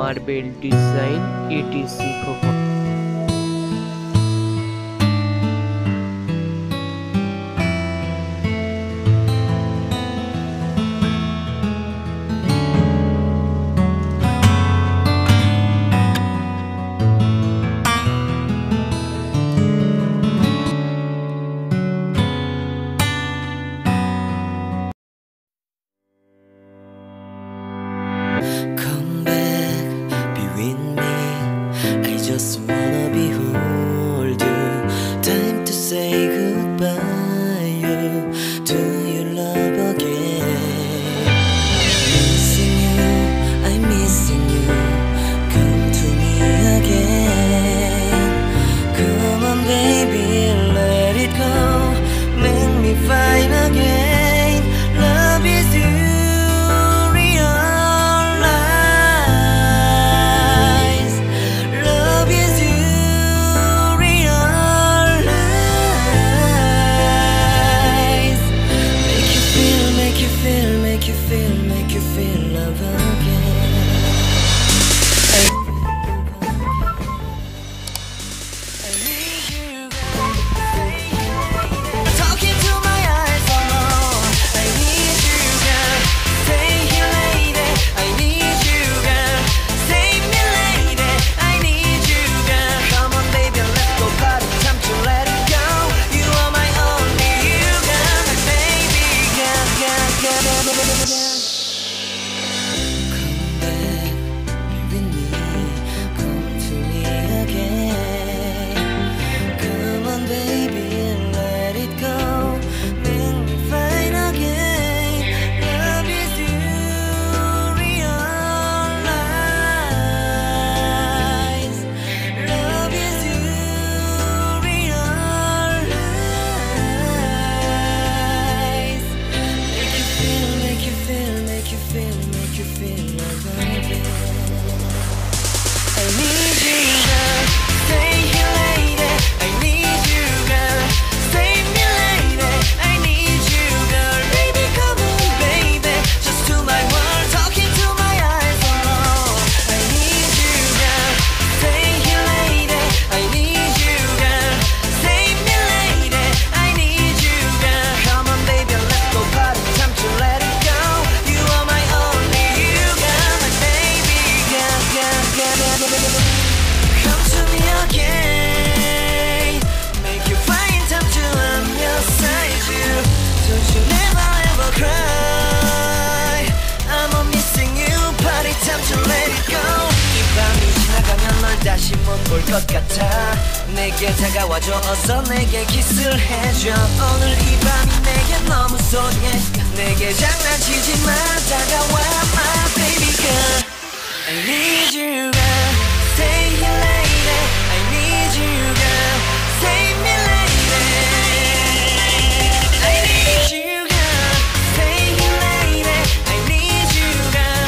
marble design ETC-KHOKON. Come back, be with me. I just wanna behold you. Time to say goodbye to your love again. Missing you, I'm missing you. Come to me again. Come on baby, let it go. Make me fine again. Love is you. Make you feel love again. I need you, talking to my eyes alone. I need you, girl. Stay here, lady. I need you, girl. Save me, lady. I need you, girl. Come on, baby, let's go party. Time to let it go. You are my only you, girl. My baby, girl, girl, girl, girl, girl. Come to me again. Make you find time to understand you. Don't you never ever cry. I'm a missing you. Party time to let it go. 이 밤이 지나가면 널 다시 못 볼 것 같아. 내게 다가와줘. 어서 내게 키스를 해줘. 오늘 이 밤이 내게 너무 소중해. 내게 장난치지 마. 다가와 my baby girl. I need you, girl. Stay here, lady. I need you, girl. Save me, lady. I need you, girl. Stay here, lady. I need you, girl.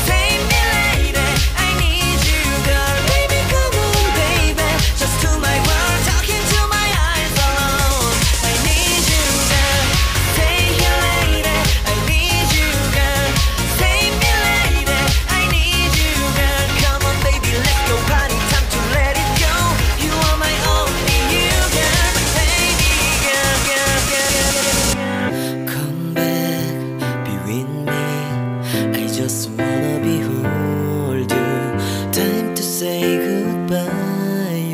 Save me, lady. I need you, girl. Baby, come on, baby. Just to my world, talking to my eyes alone. I need you, girl. Stay here, lady. I need you, girl. Save me, lady. I need you, girl. Come on, baby, let's go party. Time to let it go. You are my only you, girl. My baby, girl, girl, girl, girl. Come back, be with me. I just wanna behold you. Time to say goodbye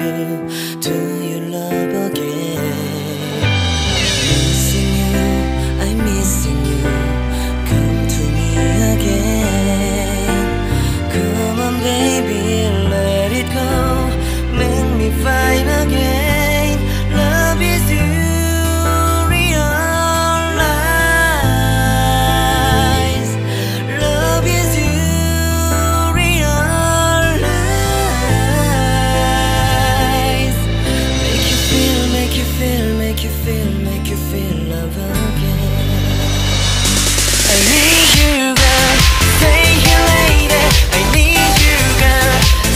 to your love again. Missing you, I'm missing you. Come to me again. Come on, baby, let it go. Make me fine again. Love is you. Realize. Love is you. Realize. Make you feel, make you feel, make you feel, make you feel love again. I need you, girl. Stay here, lady. I need you, girl.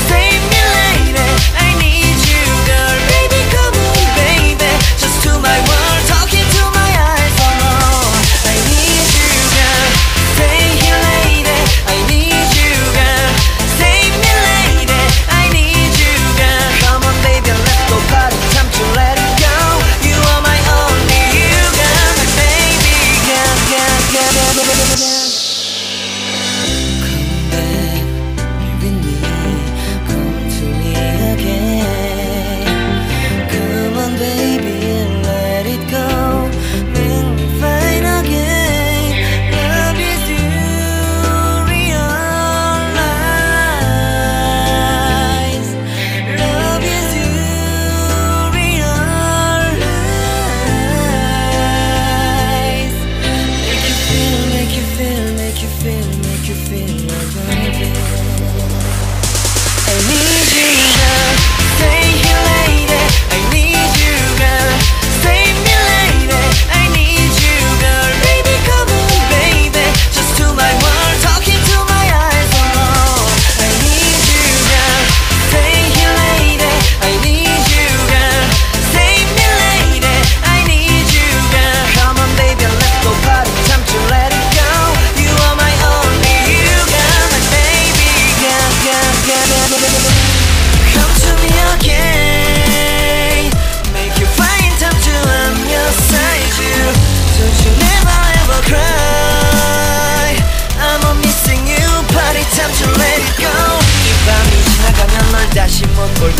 Save me, lady. I need you, girl. Baby,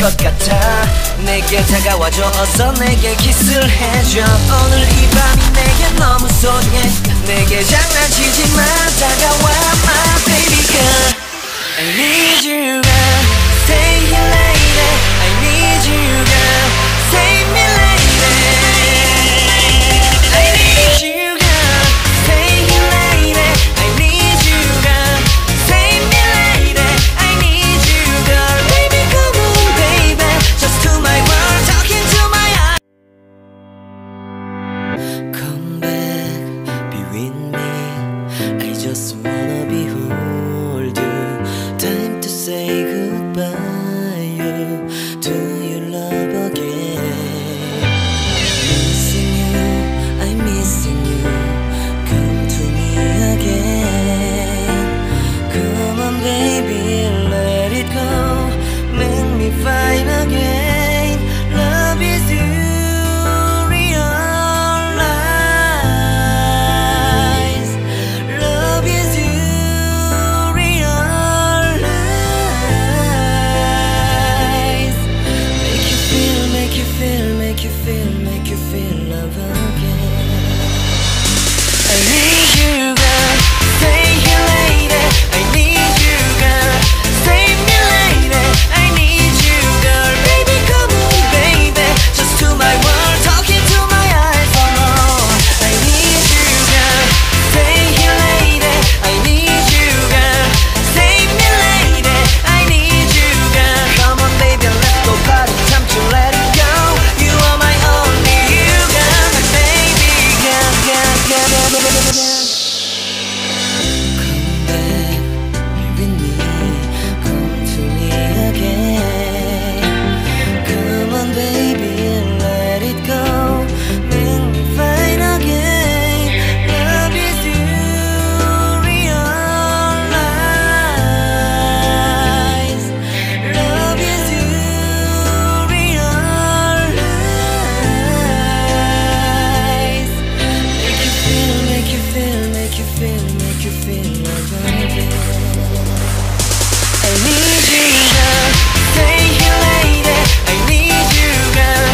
것 같아. 내게 다가와줘 어서 내게 키스를 해줘. 오늘 이 밤이 내게 너무 소중해. 내게 장난치지 마 다가와 my baby girl. I need you girl. Stay here lady. I need you girl. Save me lady. I need you girl. Stay here lady. I need you girl. Save me lady. I need you girl. Baby come on baby. Just to my world, talking to my eyes. Come back, be with me. I just wanna behold you. Time to say goodbye you, to your love again. Missing you, I'm missing you. Come to me again. Come on baby, let it go. Make me fine again. Love is you, realize. Love is you, realize. Make you feel, make you feel, make you feel, make you feel love again. I need you girl, stay here lady. I need you girl, save me lady. I need you girl, baby come on baby. Just to my world, talking to my eyes, oh. I need you girl, stay here lady. I need you girl, save me lady. I need you girl. Come on baby, let's go party, time to let it go. You are my only you girl, my baby girl, girl, girl, girl, girl, girl. Come back, be with me. Come to me again. Come on baby, let it go. Make me fine again. Love is you, realize. Love is you, realize. Make you feel, make you feel, make you feel, make you feel love again. I need you girl, stay here lady. I need you girl,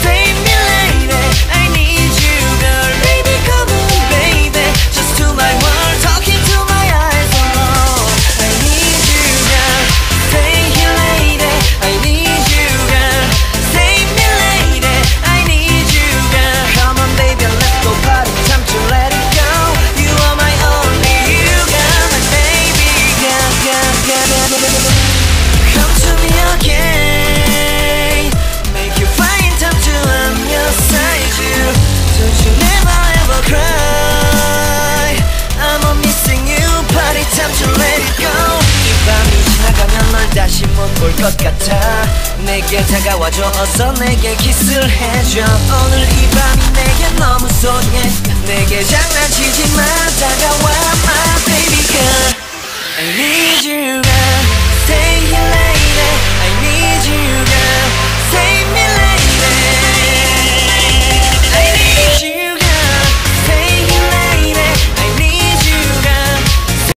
save me lady. I need you girl, baby come on baby. Just to my world, talking to my eyes, oh. I need you girl, stay here lady. I need you girl, save me lady. I need you girl. Come on baby, let's go party, time to let it go. You are my only you girl, my baby girl, girl, girl, girl, girl, girl. Come to me again. Make you find time to I'm your side you. Don't you never ever cry. I'm on missing you. Party time to let it go. 이 밤이 지나가면 널 다시 못 볼 것 같아. 내게 다가와줘 어서 내게 키스를 해줘. 오늘 이 밤이 내게 너무 소중해. 내게 장난치지 마 다가와 my baby girl. I need you girl.